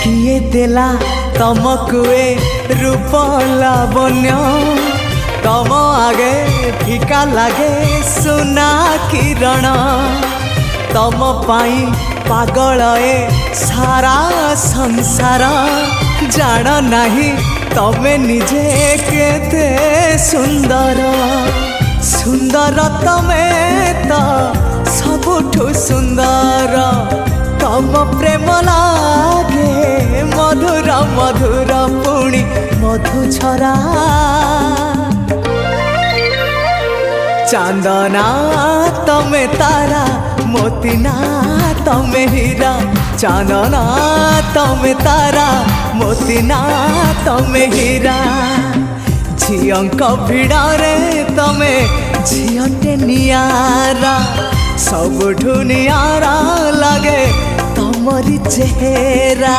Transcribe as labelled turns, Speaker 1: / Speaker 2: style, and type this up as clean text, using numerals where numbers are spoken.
Speaker 1: किए देला तमको ए रूप लावण्य तम आगे फिका लागे सुना किरण तम पाई पागल ए सारा संसार जान नहीं तमे निजे केते सुंदर सुंदर तमे तो सबुठु सुंदर तम प्रेम लागे मधुर मधुर पुणी मधुछरा चांदना तमे तारा मोतीना तमे हीरा चांदना तमे तारा मोतीना तमे हीरा झियंक भिड़े तमे झियटे नियारा सबुठु नियारा लगे तमरी चेहरा।